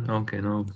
Okay, no.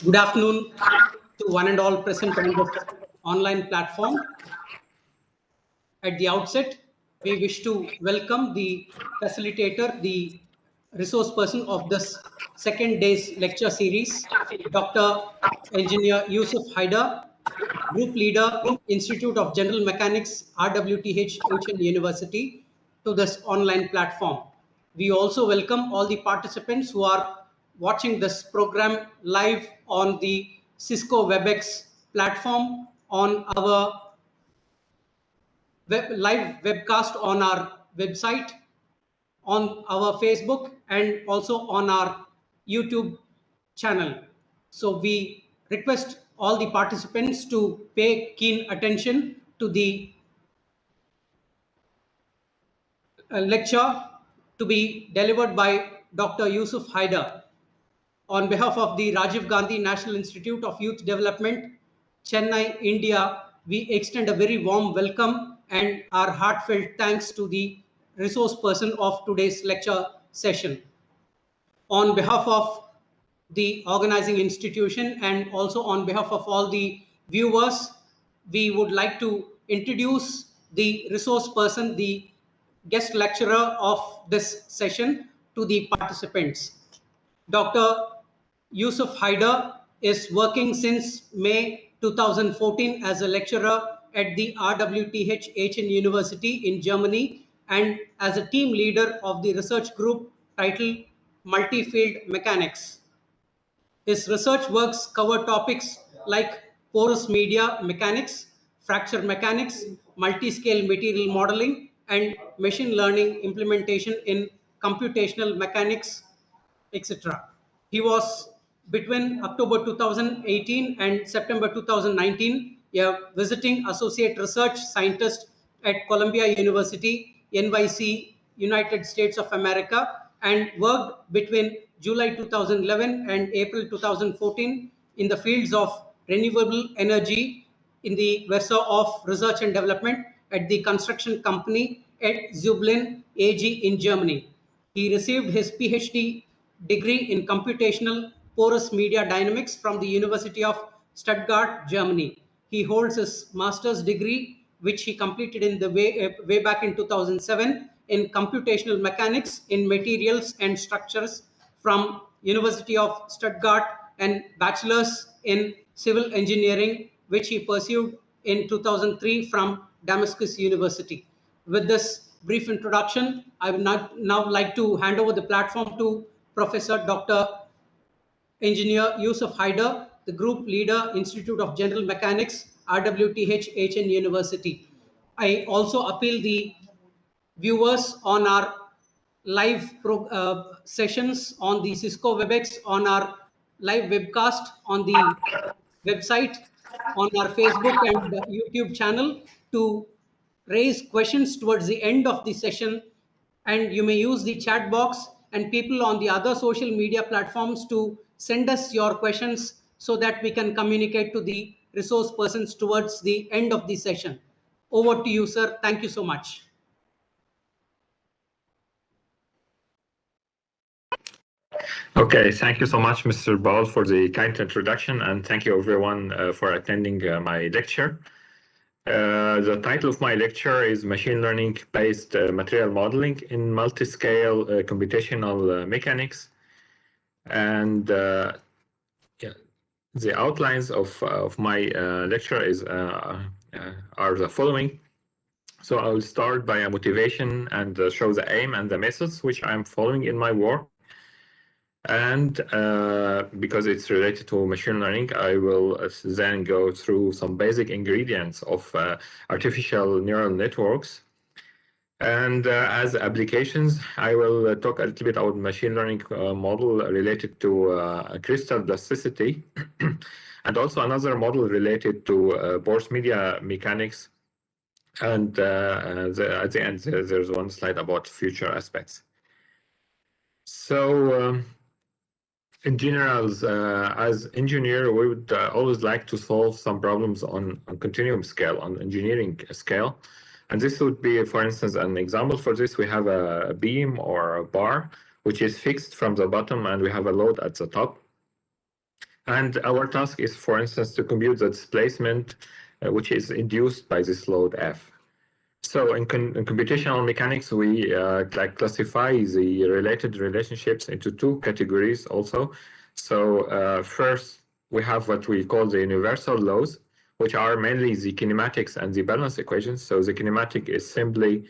Good afternoon to one and all present on this online platform. At the outset, we wish to welcome the facilitator, the resource person of this second day's lecture series, Dr. Engineer Yusuf Haider, Group Leader, Institute of General Mechanics, RWTH, University, to this online platform. We also welcome all the participants who are watching this program live on the Cisco WebEx platform, on our live webcast on our website, on our Facebook, and also on our YouTube channel. So we request all the participants to pay keen attention to the lecture to be delivered by Dr. Yusuf Haider. On behalf of the Rajiv Gandhi National Institute of Youth Development, Chennai, India, we extend a very warm welcome and our heartfelt thanks to the resource person of today's lecture session. On behalf of the organizing institution and also on behalf of all the viewers, we would like to introduce the resource person, the guest lecturer of this session, to the participants. Dr. Yusuf Haider is working since May 2014 as a lecturer at the RWTH University in Germany and as a team leader of the research group titled Multi-Field Mechanics. His research works cover topics like porous media mechanics, fracture mechanics, multi-scale material modeling, and machine learning implementation in computational mechanics, etc. He was between October 2018 and September 2019 a visiting associate research scientist at Columbia University, NYC, United States of America, and worked between July 2011 and April 2014 in the fields of renewable energy in the Versa of Research and Development at the construction company at Zublin AG in Germany. He received his PhD degree in computational porous media dynamics from the University of Stuttgart, Germany. He holds his master's degree, which he completed in the way back in 2007, in computational mechanics in materials and structures from University of Stuttgart, and bachelor's in civil engineering, which he pursued in 2003 from Damascus University. With this brief introduction, I would now like to hand over the platform to Professor Dr. Engineer Yusuf Haider, the Group Leader, Institute of General Mechanics, RWTH University. I also appeal the viewers on our live sessions on the Cisco WebEx, on our live webcast on the website, on our Facebook and YouTube channel to raise questions towards the end of the session. And you may use the chat box and people on the other social media platforms to send us your questions so that we can communicate to the resource persons towards the end of the session. Over to you, sir. Thank you so much. Okay, thank you so much, Mr. Baul, for the kind introduction, and thank you everyone for attending my lecture. The title of my lecture is Machine Learning-Based Material Modeling in Multi-Scale Computational Mechanics. And yeah, the outlines of my lecture are the following. So I will start by a motivation and show the aim and the methods which I'm following in my work. And because it's related to machine learning, I will then go through some basic ingredients of artificial neural networks. And as applications, I will talk a little bit about machine learning model related to crystal plasticity, and also another model related to Boars media mechanics. And at the end, there's one slide about future aspects. So in general, as engineer, we would always like to solve some problems on continuum scale, on engineering scale. And this would be, for instance, an example for this. We have a beam or a bar, which is fixed from the bottom, and we have a load at the top. And our task is, for instance, to compute the displacement, which is induced by this load F. So in computational mechanics, we classify the related relationships into two categories also. So first, we have what we call the universal laws, which are mainly the kinematics and the balance equations. So the kinematic is simply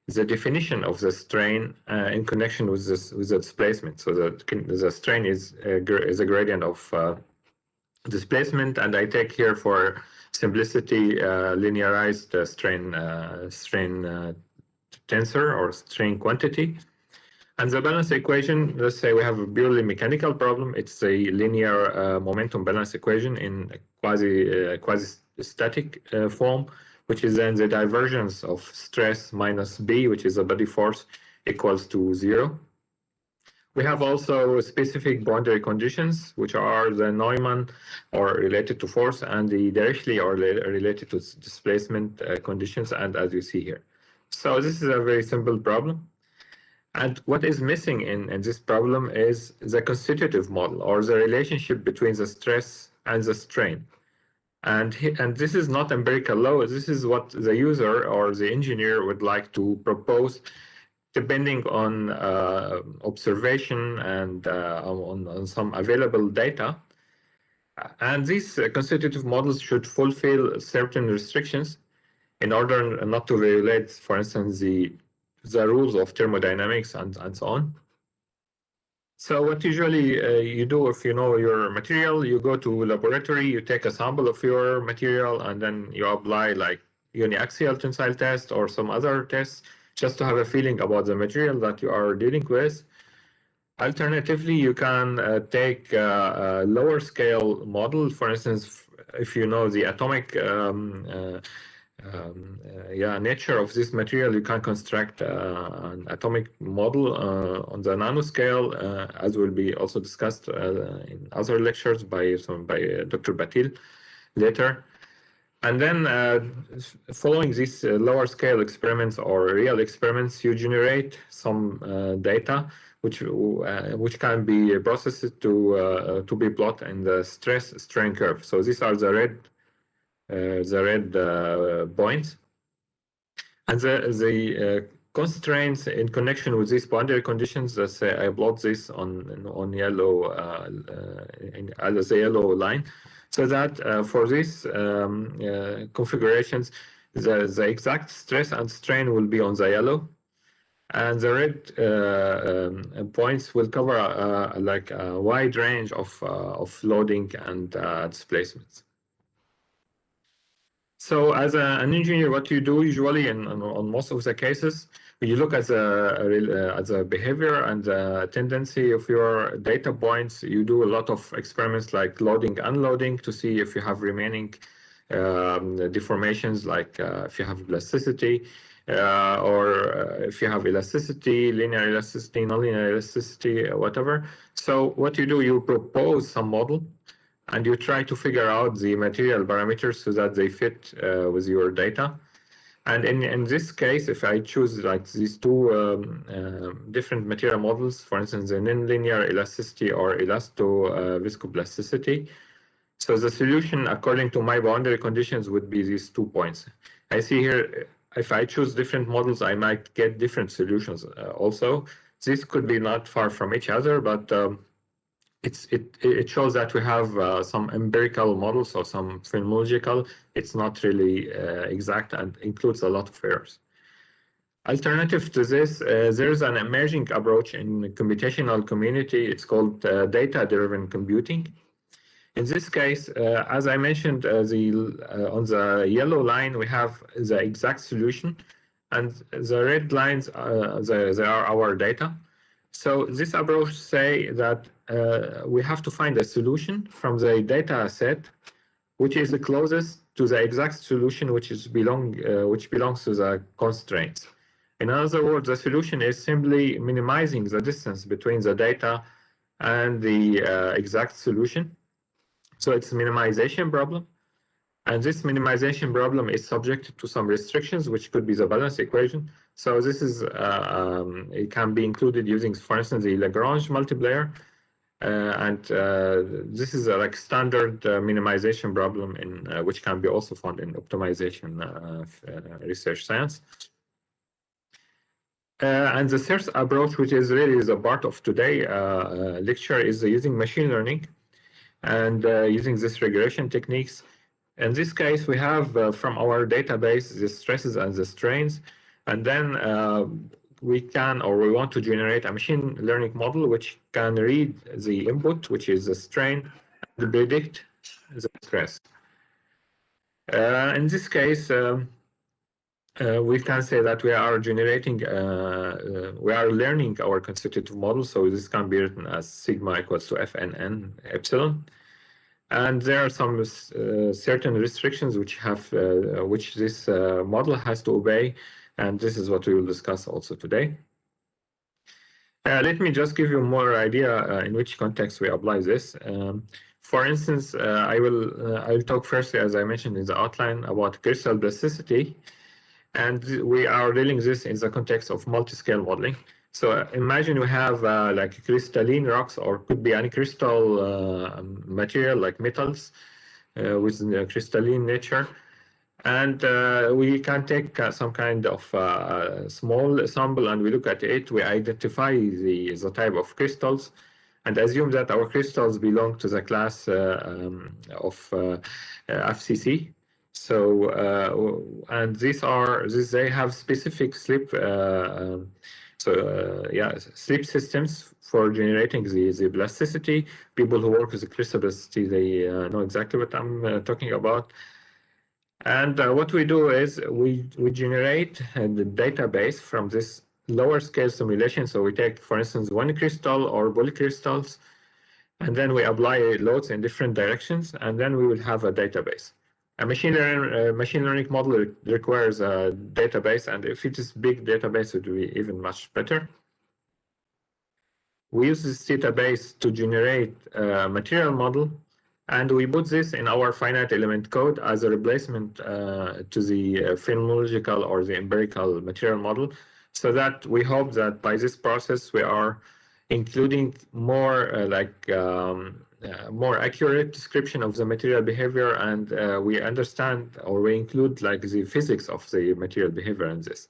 the definition of the strain in connection with the displacement. So the strain is a gradient of displacement, and I take here for simplicity linearized strain tensor or strain quantity. And the balance equation, let's say we have a purely mechanical problem. It's a linear momentum balance equation in quasi-static form, which is then the divergence of stress minus B, which is the body force, equals to 0. We have also specific boundary conditions, which are the Neumann or related to force, and the Dirichlet or related to displacement conditions, and as you see here. So this is a very simple problem. And what is missing in this problem is the constitutive model, or the relationship between the stress and the strain. And this is not empirical law. This is what the user or the engineer would like to propose, depending on observation and on some available data. And these constitutive models should fulfill certain restrictions in order not to violate, for instance, the rules of thermodynamics and so on. So what usually you do, if you know your material, you go to laboratory, you take a sample of your material, and then you apply like uniaxial tensile test or some other tests, just to have a feeling about the material that you are dealing with. Alternatively, you can take a lower scale model. For instance, if you know the atomic nature of this material, you can construct an atomic model on the nanoscale, as will be also discussed in other lectures by Dr. Batil later. And then following these lower scale experiments or real experiments, you generate some data which can be processed to be plotted in the stress strain curve. So these are the red points, and the constraints in connection with these boundary conditions. Let's say I plot this on yellow as a yellow line, so that for these configurations, the exact stress and strain will be on the yellow, and the red points will cover like a wide range of loading and displacements. So as an engineer, what you do usually on most of the cases, you look at the behavior and the tendency of your data points. You do a lot of experiments like loading, unloading, to see if you have remaining deformations, like if you have plasticity, or if you have elasticity, linear elasticity, nonlinear elasticity, whatever. So what you do, you propose some model, and you try to figure out the material parameters so that they fit with your data. And in this case, if I choose like these two different material models, for instance, the nonlinear elasticity or elasto-viscoplasticity, so the solution according to my boundary conditions would be these 2 points. I see here, if I choose different models, I might get different solutions also. This could be not far from each other, but it shows that we have some empirical models or some phenomenological. It's not really exact and includes a lot of errors. Alternative to this, there's an emerging approach in the computational community. It's called data-driven computing. In this case, as I mentioned, on the yellow line, we have the exact solution, and the red lines, they are our data. So this approach say that we have to find a solution from the data set, which is the closest to the exact solution which belongs to the constraints. In other words, the solution is simply minimizing the distance between the data and the exact solution. So it's a minimization problem. And this minimization problem is subject to some restrictions, which could be the balance equation. So this is, it can be included using, for instance, the Lagrange multiplier. This is a like standard minimization problem in which can be also found in optimization research science. And the third approach, which is really the part of today's lecture, is using machine learning and using this regression techniques. In this case, we have from our database the stresses and the strains, and then we want to generate a machine learning model which can read the input, which is the strain, and predict the stress. In this case, we can say that we are generating, we are learning our constitutive model. So this can be written as sigma equals to fnn epsilon. And there are some certain restrictions which this model has to obey. And this is what we will discuss also today. Let me just give you more idea in which context we apply this. For instance, I will talk firstly, as I mentioned in the outline, about crystal plasticity. And we are dealing this in the context of multi-scale modeling. So imagine we have like crystalline rocks, or could be any crystal material like metals with crystalline nature. And we can take some kind of small sample and we look at it. We identify the type of crystals and assume that our crystals belong to the class of FCC. So and they have specific slip slip systems for generating the plasticity. People who work with the crystal plasticity, they know exactly what I'm talking about. And what we do is we generate the database from this lower scale simulation. So we take, for instance, one crystal or polycrystals, and then we apply loads in different directions, and then we will have a database. A machine learning model requires a database, and if it is big database, it will be even much better. We use this database to generate a material model, and we put this in our finite element code as a replacement to the phenomenological or the empirical material model, so that we hope that by this process we are including more more accurate description of the material behavior, and we understand, or we include like the physics of the material behavior in this.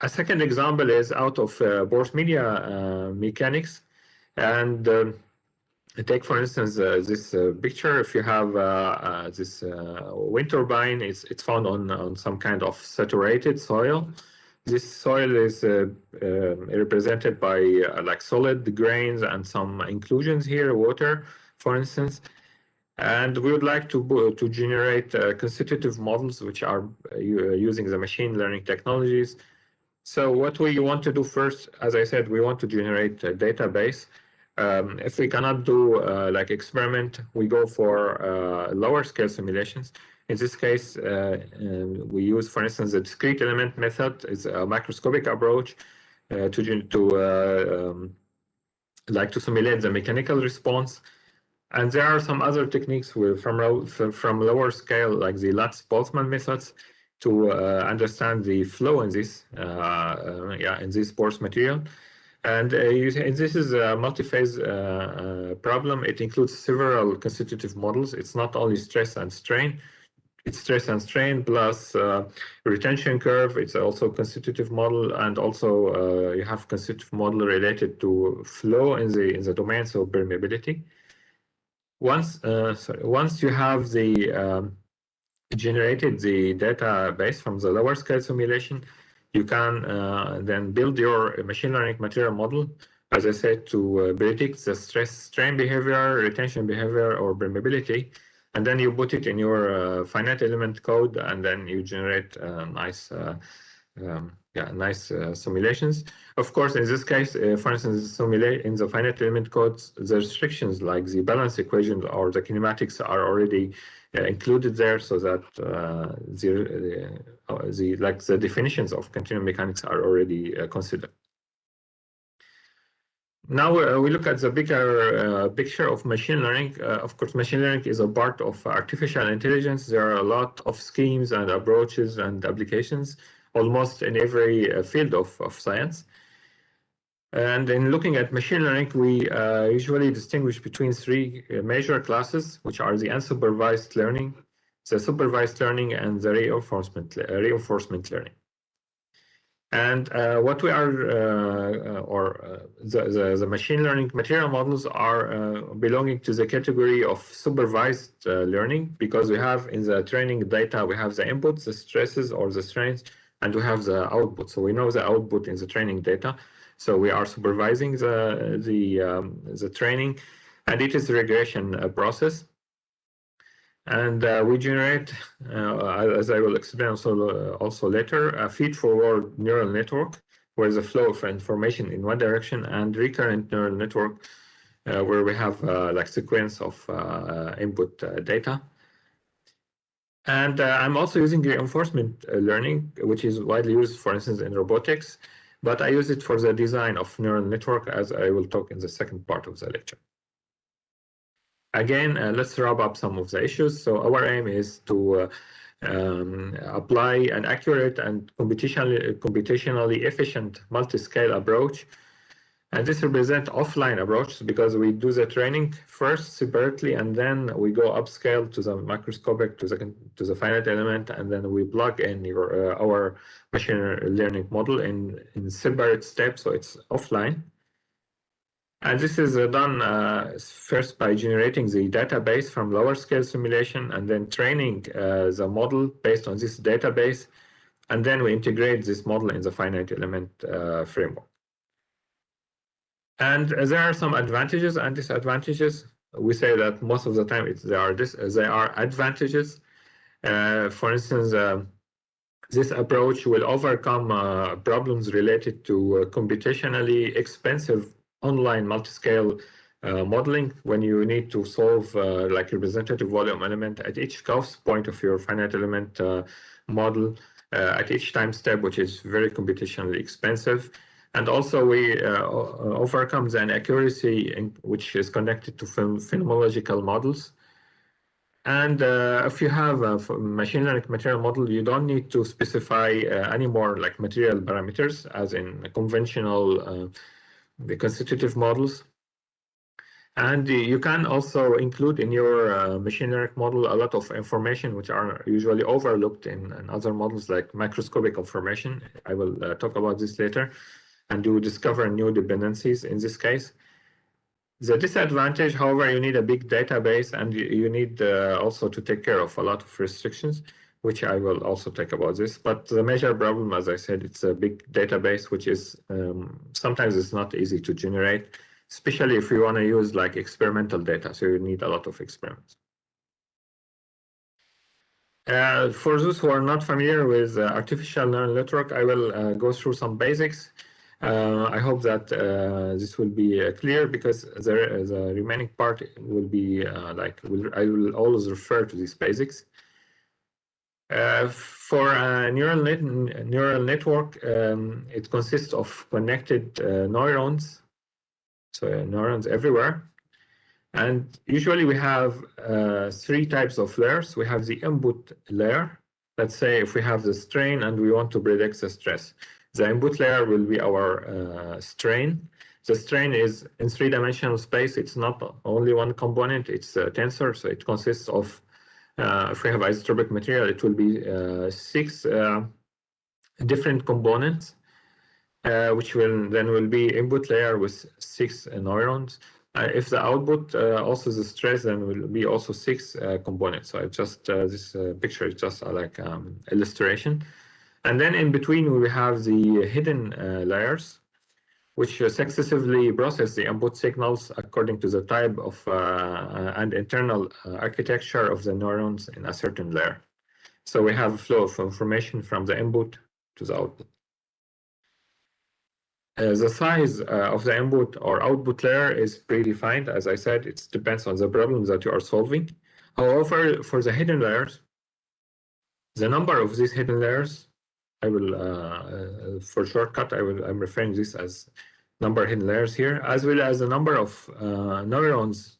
A second example is out of Boars media mechanics, and take for instance this picture. If you have this wind turbine, it's found on some kind of saturated soil. This soil is represented by like solid grains and some inclusions here, water, for instance. And we would like to generate constitutive models which are using the machine learning technologies. So what we want to do first, as I said, we want to generate a database. If we cannot do like experiment, we go for lower scale simulations. In this case, we use, for instance, the discrete element method. It's a macroscopic approach to simulate the mechanical response. And there are some other techniques from lower scale, like the Latz-Boltzmann methods, to understand the flow in this in this Boars material. And this is a multi-phase problem. It includes several constitutive models. It's not only stress and strain. it's stress and strain plus retention curve. It's also constitutive model, and also you have constitutive model related to flow in the domain, so permeability. Once you have the generated the database from the lower scale simulation, you can then build your machine learning material model, as I said, to predict the stress strain behavior, retention behavior, or permeability. And then you put it in your finite element code, and then you generate nice simulations. Of course, in this case, for instance, in the finite element code, the restrictions like the balance equations or the kinematics are already included there, so that the definitions of continuum mechanics are already considered. Now we look at the bigger picture of machine learning. Of course, machine learning is a part of artificial intelligence. There are a lot of schemes and approaches and applications almost in every field of science. And in looking at machine learning, we usually distinguish between three major classes, which are the unsupervised learning, the supervised learning, and the reinforcement learning. And what we are, the machine learning material models are belonging to the category of supervised learning, because we have in the training data, we have the inputs, the stresses or the strains, and we have the output. So we know the output in the training data. So we are supervising the training, and it is a regression process. And we generate, as I will explain also later, a feed-forward neural network, where the flow of information in one direction, and recurrent neural network, where we have like sequence of input data. And I'm also using reinforcement learning, which is widely used, for instance, in robotics, but I use it for the design of neural network, as I will talk in the second part of the lecture. Again, let's wrap up some of the issues. So our aim is to apply an accurate and computationally efficient multi-scale approach. And this represents offline approach, because we do the training first separately, and then we go upscale to the microscopic, to the finite element, and then we plug in our machine learning model in separate steps, so it's offline. And this is done first by generating the database from lower scale simulation, and then training the model based on this database. And then we integrate this model in the finite element framework. And there are some advantages and disadvantages. We say that most of the time they are advantages. For instance, this approach will overcome problems related to computationally expensive online multi-scale modeling, when you need to solve like representative volume element at each Gauss point of your finite element model at each time step, which is very computationally expensive. And also we overcome the inaccuracy which is connected to phenomenological models. And if you have a machine learning material model, you don't need to specify any more like material parameters as in conventional the constitutive models. And you can also include in your machine learning model a lot of information which are usually overlooked in other models, like macroscopic information. I will talk about this later. And you discover new dependencies in this case. The disadvantage, however, you need a big database, and you need also to take care of a lot of restrictions, which I will also talk about this. But the major problem, as I said, it's a big database, which is sometimes it's not easy to generate, especially if you want to use like experimental data. So you need a lot of experiments. For those who are not familiar with artificial neural network, I will go through some basics. I hope that this will be clear, because the remaining part will be I will always refer to these basics. For a neural network, it consists of connected neurons, so neurons everywhere. And usually we have three types of layers. We have the input layer. Let's say if we have the strain and we want to predict the stress. The input layer will be our strain. The strain is in three-dimensional space. It's not only one component, it's a tensor. So it consists of if we have isotropic material, it will be 6 different components, which will be input layer with 6 neurons. If the output also the stress, then will be also 6 components. So I just this picture is just like illustration. And then in between we have the hidden layers, which successively process the input signals according to the type of and internal architecture of the neurons in a certain layer. So we have a flow of information from the input to the output. The size of the input or output layer is predefined. As I said, it depends on the problem that you are solving. However, for the hidden layers, the number of these hidden layers, I will, for shortcut, I'm referring this as number of hidden layers here, as well as the number of neurons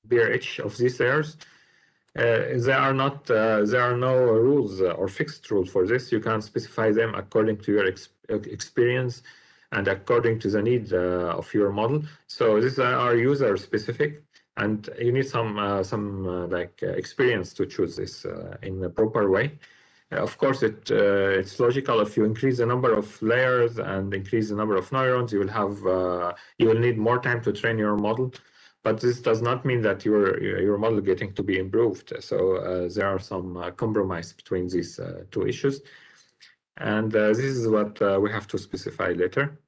bear each of these layers. There are no rules or fixed rules for this. You can specify them according to your experience and according to the need of your model. So these are user specific, and you need some experience to choose this in a proper way. Of course, it's logical. If you increase the number of layers and increase the number of neurons, you will need more time to train your model. But this does not mean that your model getting to be improved. So there are some compromise between these 2 issues, and this is what we have to specify later.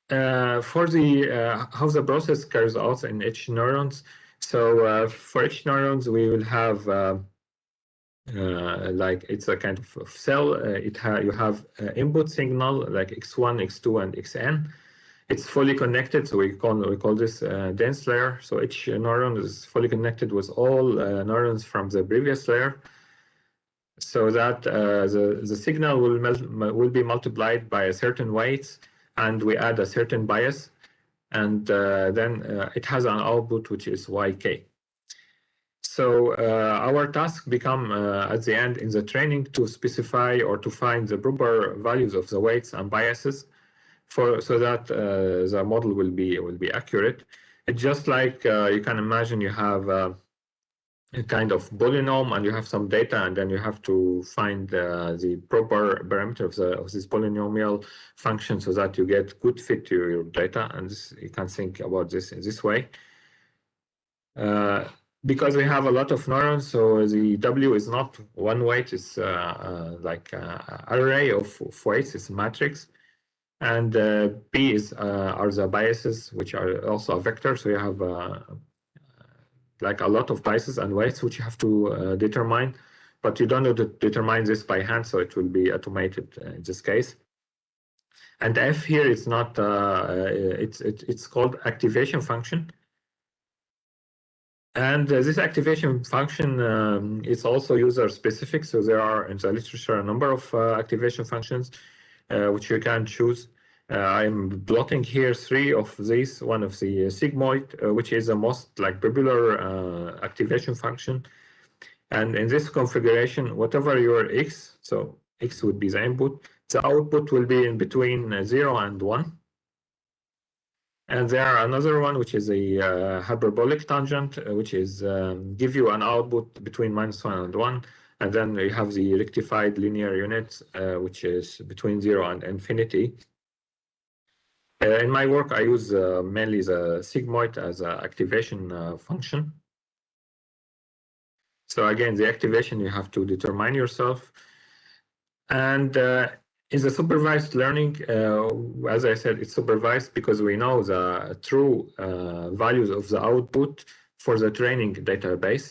For the how the process carries out in each neurons. So for each neurons, we will have like it's a kind of cell. You have input signal like x1, x2, and xn. It's fully connected, so we call this dense layer. So each neuron is fully connected with all neurons from the previous layer, so that the signal will be multiplied by a certain weight, and we add a certain bias, and then it has an output which is yk. So our task become at the end in the training to specify or to find the proper values of the weights and biases, so that the model will be accurate. It's just like you can imagine you have a kind of polynomial and you have some data, and then you have to find the proper parameter of this polynomial function so that you get good fit to your data. And you can think about this in this way. Because we have a lot of neurons, so the W is not one weight, it's like an array of weights, it's a matrix. And P are the biases, which are also a vector. So you have like a lot of biases and weights which you have to determine, but you don't know to determine this by hand, so it will be automated in this case. And F here is not, it's called activation function. And this activation function is also user specific. So there are in the literature a number of activation functions which you can choose. I'm plotting here 3 of these. One of the sigmoid, which is the most like popular activation function. And in this configuration, whatever your x, so x would be the input, the output will be in between 0 and 1. And there are another one, which is a hyperbolic tangent, which is give you an output between -1 and 1. And then you have the rectified linear unit, which is between 0 and infinity. In my work, I use mainly the sigmoid as an activation function. So again, the activation you have to determine yourself. And in the supervised learning, as I said, it's supervised because we know the true values of the output for the training database.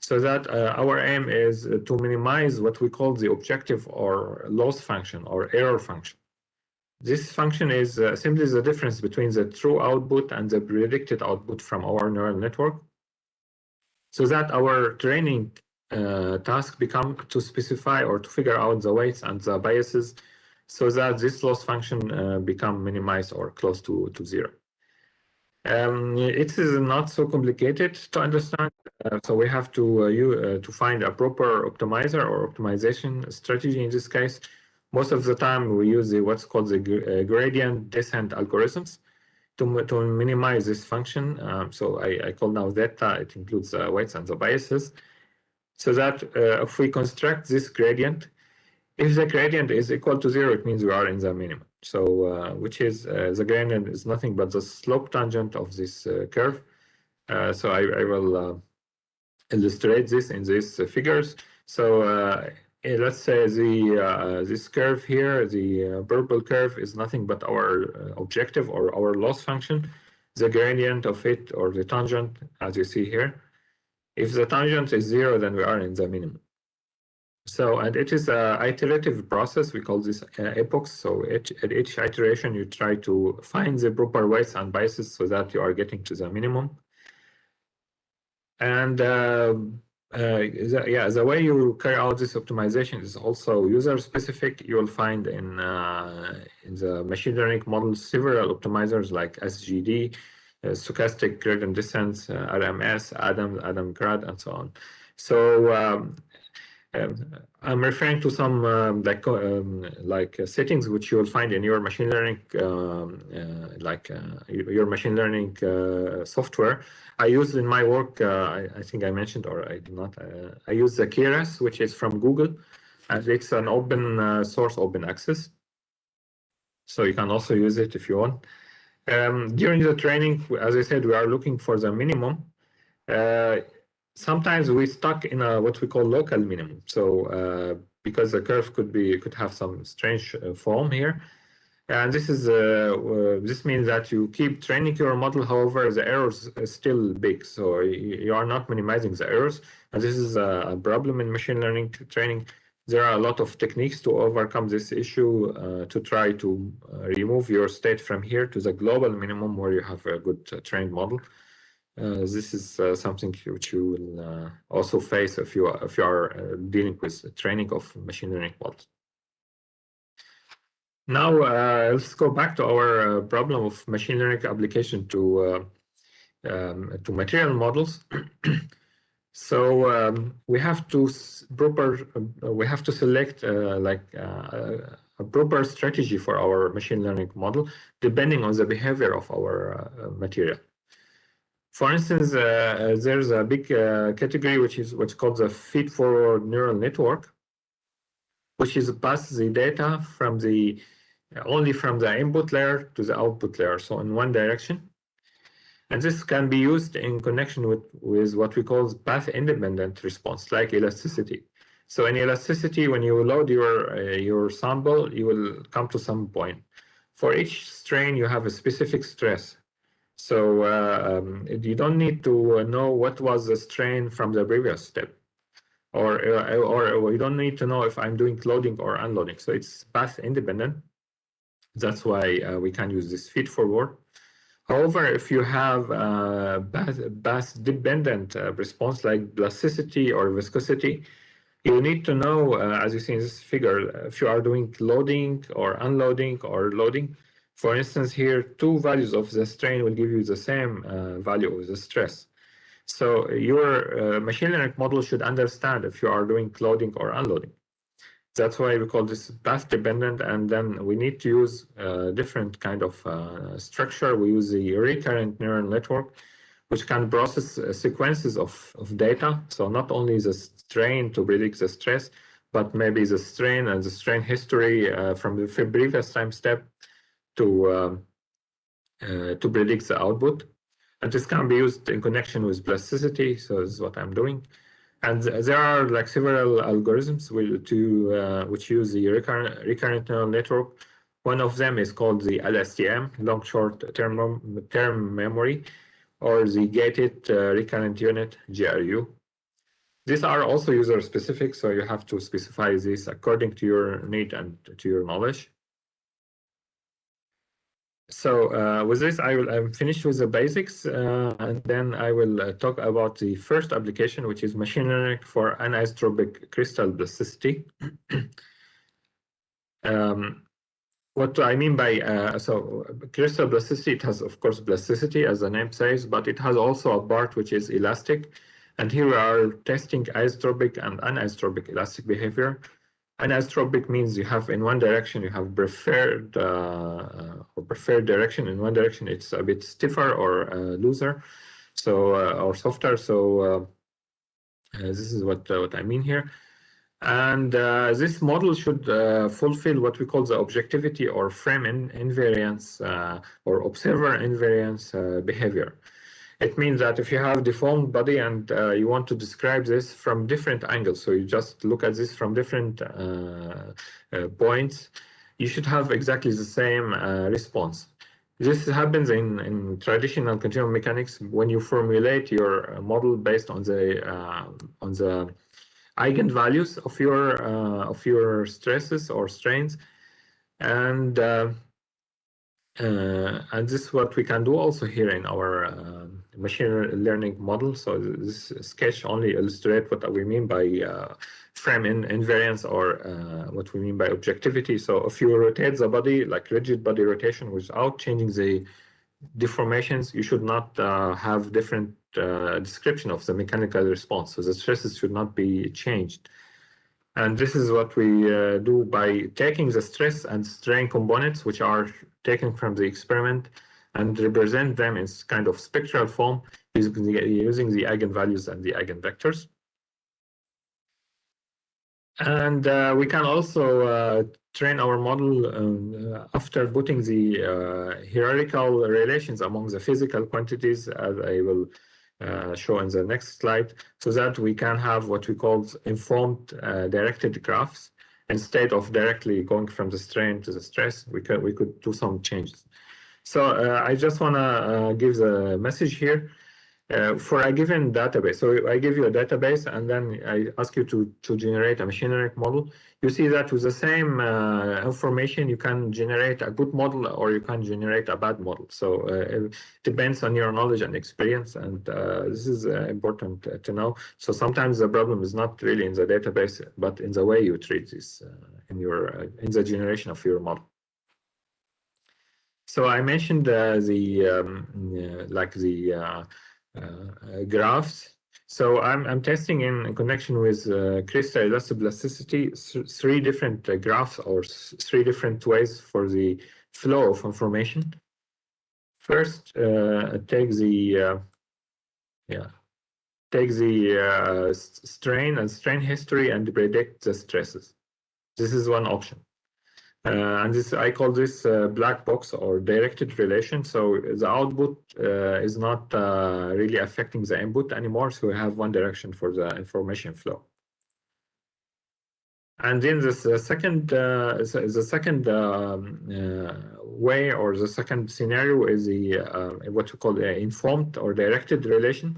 So that our aim is to minimize what we call the objective or loss function or error function. This function is simply the difference between the true output and the predicted output from our neural network, so that our training task become to specify or to figure out the weights and the biases, so that this loss function become minimized or close to 0. It is not so complicated to understand, so we have to find a proper optimizer or optimization strategy in this case. Most of the time we use what's called the gradient descent algorithms. to minimize this function. So I call now theta, it includes the weights and the biases, so that if we construct this gradient, if the gradient is equal to 0, it means we are in the minimum. So which is the gradient is nothing but the slope tangent of this curve. So I will illustrate this in these figures. So let's say this curve here, the purple curve, is nothing but our objective or our loss function. The gradient of it, or the tangent, as you see here. If the tangent is 0, then we are in the minimum. So, and it is an iterative process. We call this epochs. So at each iteration, you try to find the proper weights and biases so that you are getting to the minimum. And the way you carry out this optimization is also user specific. You will find in the machine learning models several optimizers like SGD, stochastic gradient descent, RMS, Adam grad, and so on. So I'm referring to some settings which you will find in your machine learning, your machine learning software. I use in my work, I think I mentioned, or I did not, I use the Keras, which is from Google, and it's an open source, open access. So you can also use it if you want. During the training, as I said, we are looking for the minimum. Sometimes we stuck in what we call local minimum. So because the curve could have some strange form here, and this is this means that you keep training your model. However, the errors are still big, so you are not minimizing the errors, and this is a problem in machine learning training. There are a lot of techniques to overcome this issue to try to remove your state from here to the global minimum where you have a good trained model. This is something which you will also face if you are dealing with training of machine learning models. Now let's go back to our problem of machine learning application to material models. So we have to select a proper strategy for our machine learning model depending on the behavior of our material. For instance, there's a big category which is what's called the feed-forward neural network, which is pass the data from only from the input layer to the output layer, so in one direction. And this can be used in connection with what we call path-independent response, like elasticity. So in elasticity, when you load your sample, you will come to some point. For each strain, you have a specific stress. So you don't need to know what was the strain from the previous step, or you don't need to know if I'm doing loading or unloading. So it's path independent. That's why we can use this feed forward. However, if you have path dependent response like plasticity or viscosity, you need to know, as you see in this figure, if you are doing loading or unloading or loading. For instance, here, two values of the strain will give you the same value of the stress. So your machine learning model should understand if you are doing loading or unloading. That's why we call this path dependent, and then we need to use a different kind of structure. We use the recurrent neural network, which can process sequences of data. So not only the strain to predict the stress, but maybe the strain and the strain history from the previous time step to predict the output. And this can be used in connection with plasticity. So this is what I'm doing. And there are like several algorithms which use the recurrent neural network. One of them is called the LSTM, long short term memory, or the gated recurrent unit, GRU. These are also user specific, so you have to specify this according to your need and to your knowledge. So with this, I'm finished with the basics, and then I will talk about the first application, which is machine learning for anisotropic crystal plasticity. What do I mean by so crystal plasticity? It has, of course, plasticity, as the name says, but it has also a part which is elastic. And here we are testing isotropic and anisotropic elastic behavior. Anisotropic means you have in one direction you have preferred or preferred direction. In one direction it's a bit stiffer or looser, so or softer. So this is what I mean here. And this model should fulfill what we call the objectivity or frame invariance or observer invariance behavior. It means that if you have deformed body and you want to describe this from different angles, so you just look at this from different points, you should have exactly the same response. This happens in traditional continuum mechanics when you formulate your model based on the eigenvalues of your stresses or strains, and this is what we can do also here in our machine learning model. So this sketch only illustrates what we mean by frame invariance or what we mean by objectivity. So if you rotate the body, like rigid body rotation, without changing the deformations, you should not have different description of the mechanical response. So the stresses should not be changed. And this is what we do by taking the stress and strain components, which are taken from the experiment, and represent them in kind of spectral form using the eigenvalues and the eigenvectors. And we can also train our model after putting the hierarchical relations among the physical quantities, as I will show in the next slide, so that we can have what we call informed directed graphs. Instead of directly going from the strain to the stress, we could do some changes. So I just want to give the message here. For a given database, so I give you a database and then I ask you to generate a machine learning model. You see that with the same information, you can generate a good model or you can generate a bad model. So it depends on your knowledge and experience, and this is important to know. So sometimes the problem is not really in the database, but in the way you treat this in the generation of your model. So I mentioned graphs. So I'm testing in connection with crystal elastoplasticity, three different graphs or three different ways for the flow of information. First, take the strain and strain history and predict the stresses. This is one option. And this, I call this black box or directed relation. So the output is not really affecting the input anymore. So we have one direction for the information flow. And then this second way or the second scenario is the what we call the informed or directed relation.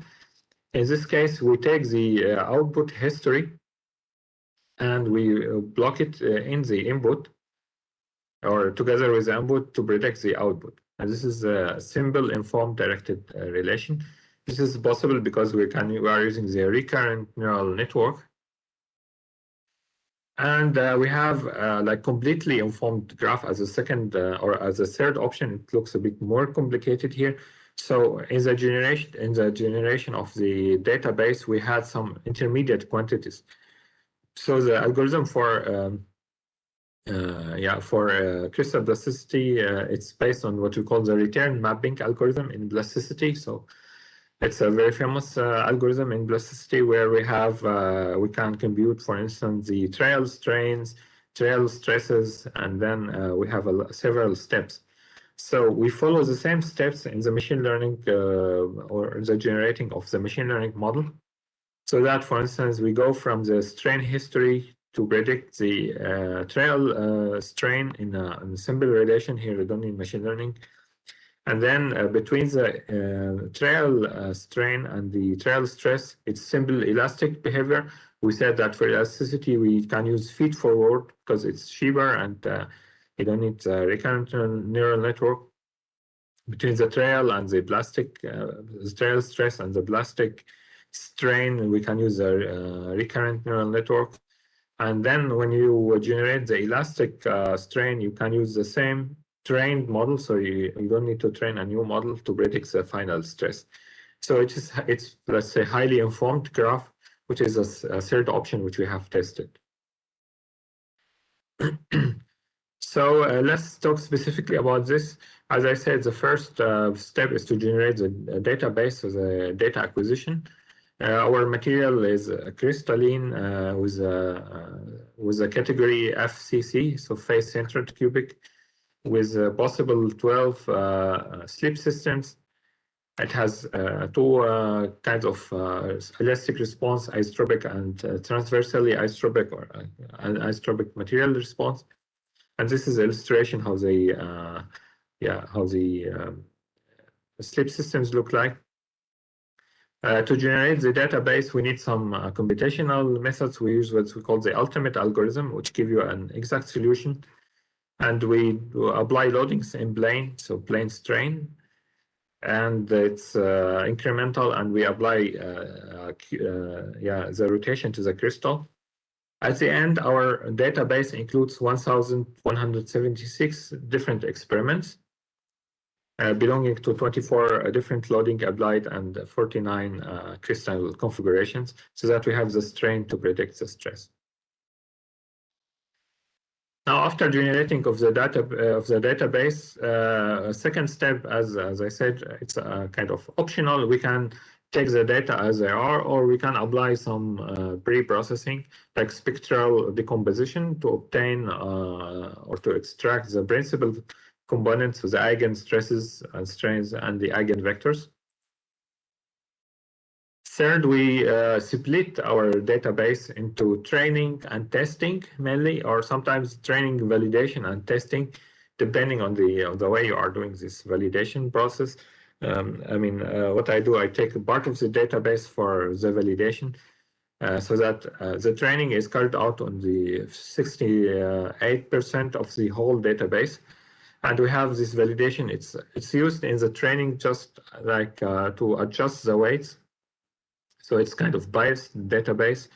In this case, we take the output history and we block it in the input, or together with the input, to predict the output. And this is a simple informed directed relation. This is possible because we are using the recurrent neural network. And we have like completely informed graph as a second or as a third option. It looks a bit more complicated here. So in the generation of the database, we had some intermediate quantities. So the algorithm for crystal plasticity, it's based on what we call the return mapping algorithm in plasticity. So it's a very famous algorithm in plasticity where we can compute, for instance, the trail strains, trail stresses, and then we have several steps. So we follow the same steps in the machine learning or the generating of the machine learning model. So that, for instance, we go from the strain history to predict the trail strain in a simple relation. Here we don't need machine learning. And then between the trail strain and the trail stress, it's simple elastic behavior. We said that for elasticity, we can use feed forward because it's cheaper and you don't need a recurrent neural network. Between the trail and the plastic, trail stress and the plastic strain, we can use a recurrent neural network. And then when you generate the elastic strain, you can use the same trained model, so you don't need to train a new model to predict the final stress. So it's let's say highly informed graph, which is a third option which we have tested. So let's talk specifically about this. As I said, the first step is to generate the database, so the data acquisition. Our material is crystalline with a category FCC, so face-centered cubic, with possible 12 slip systems. It has two kinds of elastic response, isotropic and transversally isotropic or anisotropic material response. And this is an illustration how the slip systems look like. To generate the database, we need some computational methods. We use what we call the ultimate algorithm, which give you an exact solution. And we apply loadings in plane, so plane strain. And it's incremental, and we apply the rotation to the crystal. At the end, our database includes 1,176 different experiments belonging to 24 different loading applied and 49 crystal configurations, so that we have the strain to predict the stress. Now, after generating of the database, second step, as I said, it's kind of optional. We can take the data as they are, or we can apply some pre-processing, like spectral decomposition, to obtain or to extract the principal components, so the eigenstresses and strains and the eigenvectors. Third, we split our database into training and testing mainly, or sometimes training, validation, and testing, depending on the way you are doing this validation process. What I do, I take a part of the database for the validation, so that the training is carried out on the 68% of the whole database. And we have this validation. It's used in the training just like to adjust the weights. So it's kind of biased database.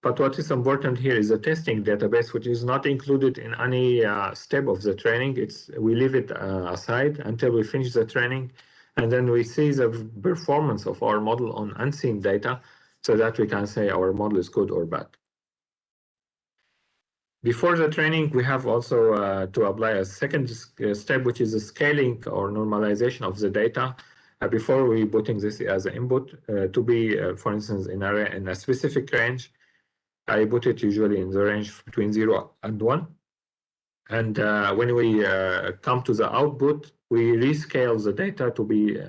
But what is important here is the testing database, which is not included in any step of the training. We leave it aside until we finish the training, and then we see the performance of our model on unseen data, so that we can say our model is good or bad. Before the training, we have also to apply a second step, which is the scaling or normalization of the data. Before we putting this as an input to be, for instance, in a specific range, I put it usually in the range between 0 and 1. And when we come to the output, we rescale the data to be,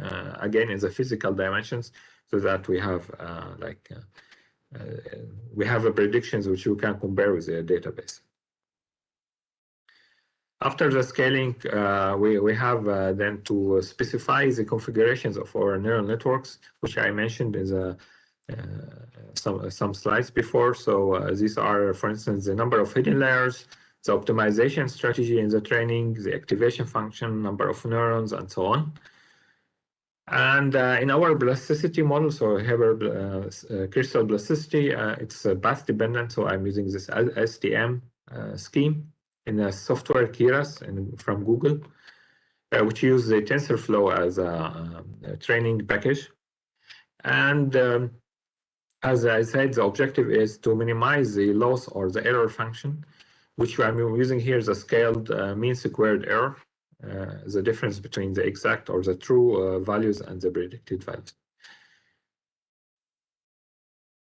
again, in the physical dimensions, so that we have predictions which you can compare with the database. After the scaling, we have then to specify the configurations of our neural networks, which I mentioned in some slides before. So these are, for instance, the number of hidden layers, the optimization strategy in the training, the activation function, number of neurons, and so on. And in our plasticity model, so crystal plasticity, it's path dependent. So I'm using this STM scheme in a software Keras from Google, which uses the TensorFlow as a training package. And as I said, the objective is to minimize the loss or the error function, which I'm using here is a scaled mean squared error, the difference between the exact or the true values and the predicted values.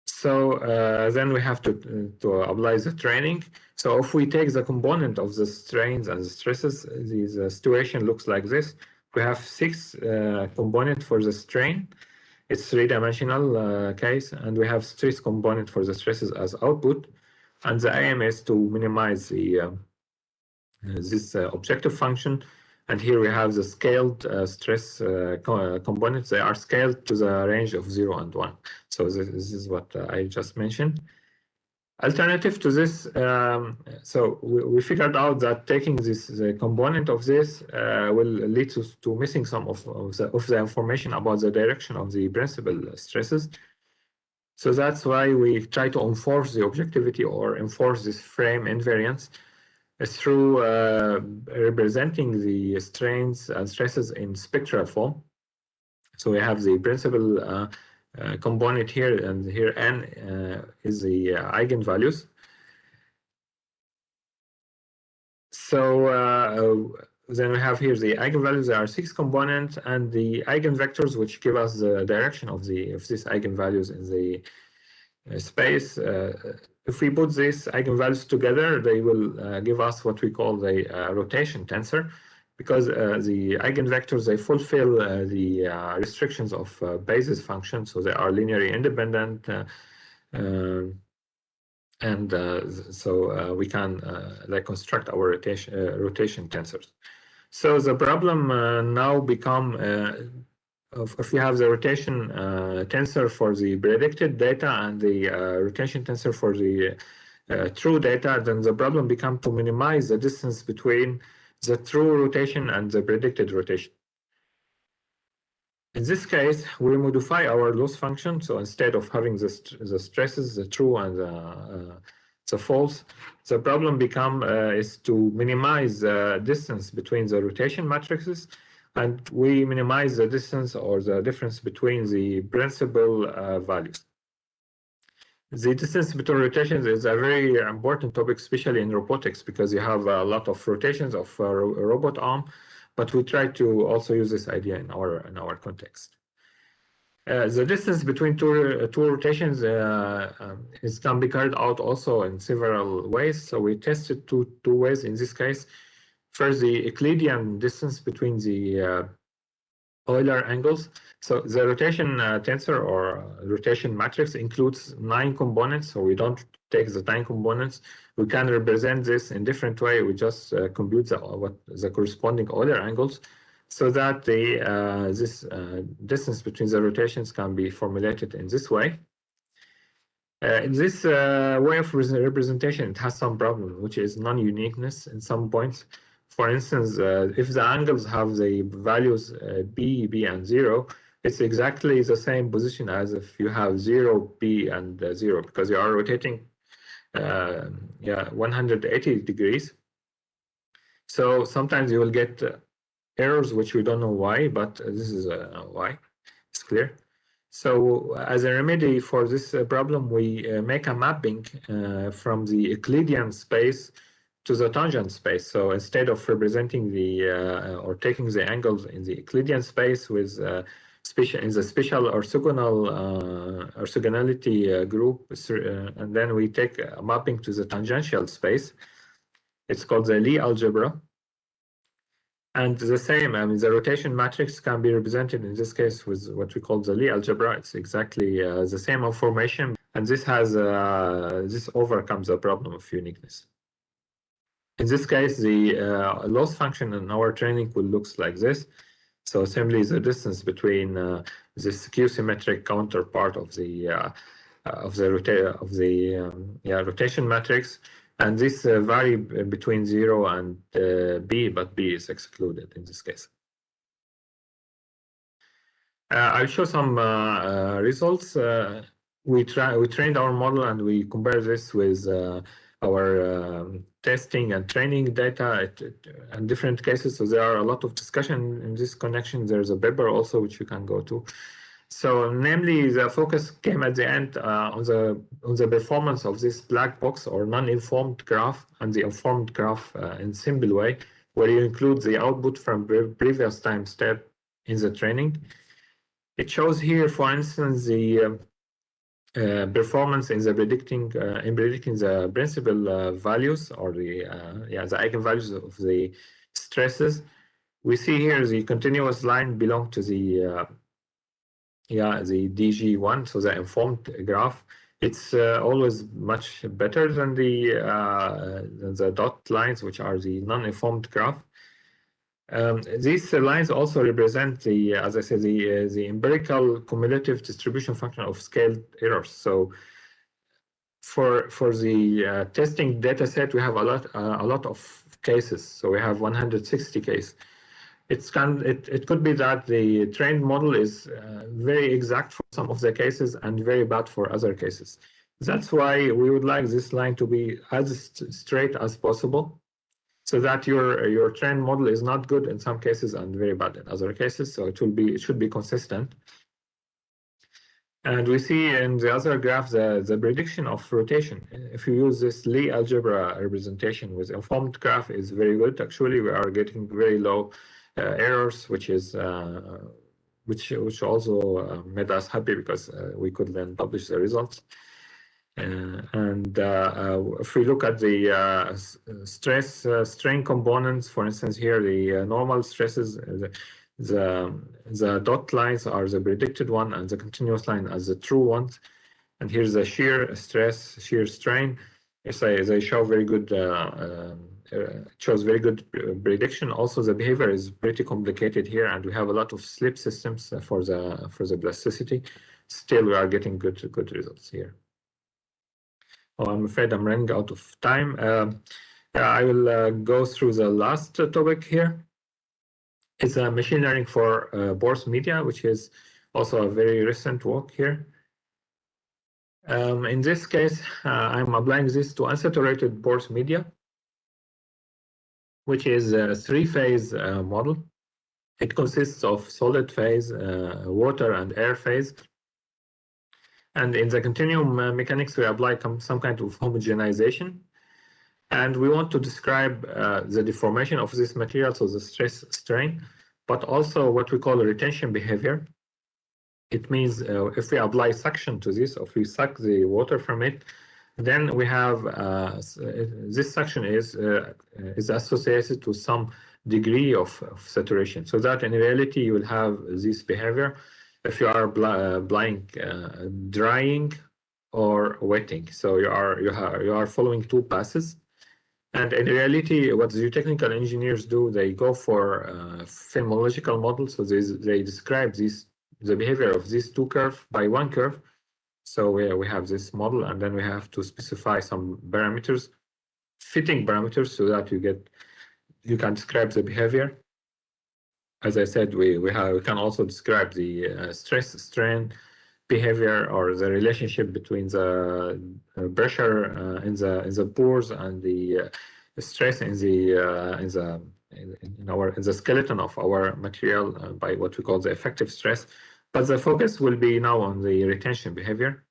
So then we have to apply the training. So if we take the component of the strains and the stresses, the situation looks like this. We have 6 components for the strain. It's 3-dimensional case, and we have stress component for the stresses as output. And the aim is to minimize this objective function. And here we have the scaled stress components. They are scaled to the range of 0 and 1. So this is what I just mentioned. Alternative to this, so we figured out that taking this component of this will lead to missing some of the information about the direction of the principal stresses. So that's why we try to enforce the objectivity or enforce this frame invariance through representing the strains and stresses in spectral form. So we have the principal component here, and here n is the eigenvalues. So then we have here the eigenvalues. There are 6 components, and the eigenvectors, which give us the direction of these eigenvalues in the space. If we put these eigenvalues together, they will give us what we call the rotation tensor, because the eigenvectors, they fulfill the restrictions of basis functions, so they are linearly independent, and so we can like construct our rotation tensors. So the problem now become if you have the rotation tensor for the predicted data and the rotation tensor for the true data, then the problem becomes to minimize the distance between the true rotation and the predicted rotation. In this case, we modify our loss function. So instead of having the stresses, the true and the false, the problem is to minimize the distance between the rotation matrices, and we minimize the distance or the difference between the principal values. The distance between rotations is a very important topic, especially in robotics, because you have a lot of rotations of a robot arm, but we try to also use this idea in our context. The distance between two rotations can be carried out also in several ways. So we tested two ways in this case. First, the Euclidean distance between the Euler angles. So the rotation tensor or rotation matrix includes 9 components. So we don't take the 9 components. We can represent this in different way. We just compute the corresponding Euler angles, so that this distance between the rotations can be formulated in this way. In this way of representation, it has some problem, which is non-uniqueness in some points. For instance, if the angles have the values B, B, and 0, it's exactly the same position as if you have 0, B, and 0, because you are rotating 180 degrees. So sometimes you will get errors which we don't know why, but this is why. It's clear. So as a remedy for this problem, we make a mapping from the Euclidean space to the tangent space. So instead of representing the or taking the angles in the Euclidean space with in the special orthogonality group, and then we take a mapping to the tangential space. It's called the Lie algebra. And the same, I mean, the rotation matrix can be represented in this case with what we call the Lie algebra. It's exactly the same information, and this has this overcomes the problem of uniqueness. In this case, the loss function in our training will look like this. So simply the distance between this Q-symmetric counterpart of the rotation matrix, and this vary between 0 and B, but B is excluded in this case. I'll show some results. We trained our model and we compare this with our testing and training data in different cases. So there are a lot of discussion in this connection. There's a paper also which you can go to. So namely, the focus came at the end on the performance of this black box or non-informed graph and the informed graph in simple way, where you include the output from previous time step in the training. It shows here, for instance, the performance in predicting the principal values or the eigenvalues of the stresses. We see here the continuous line belong to the DG1, so the informed graph. It's always much better than the dot lines, which are the non-informed graph. These lines also represent as I said, the empirical cumulative distribution function of scaled errors. So for the testing data set, we have a lot of cases. So we have 160 cases. It could be that the trained model is very exact for some of the cases and very bad for other cases. That's why we would like this line to be as straight as possible, so that your trained model is not good in some cases and very bad in other cases. So it should be consistent. And we see in the other graph the prediction of rotation. If you use this Lie algebra representation with informed graph is very good. Actually, we are getting very low errors, which also made us happy because we could then publish the results. If we look at the stress strain components, for instance, here the normal stresses, the dot lines are the predicted one, and the continuous line as the true ones. And here's the shear stress, shear strain. They show very good. Shows very good prediction. Also, the behavior is pretty complicated here, and we have a lot of slip systems for the plasticity. Still, we are getting good results here. Oh, I'm afraid I'm running out of time. I will go through the last topic here. It's machine learning for Boars media, which is also a very recent work here. In this case, I'm applying this to unsaturated Boars media, which is a three-phase model. It consists of solid phase, water, and air phase. And in the continuum mechanics, we apply some kind of homogenization. And we want to describe the deformation of this material, so the stress strain, but also what we call retention behavior. It means if we apply suction to this, or if we suck the water from it, then we have this suction is associated to some degree of saturation, so that in reality you will have this behavior if you are applying drying or wetting. So you are following two passes. And in reality, what the geotechnical engineers do, they go for phenomenological models. So they describe the behavior of these two curves by one curve. So we have this model, and then we have to specify some parameters, fitting parameters, so that you can describe the behavior. As I said, we can also describe the stress strain behavior, or the relationship between the pressure in the pores and the stress in the skeleton of our material by what we call the effective stress. But the focus will be now on the retention behavior.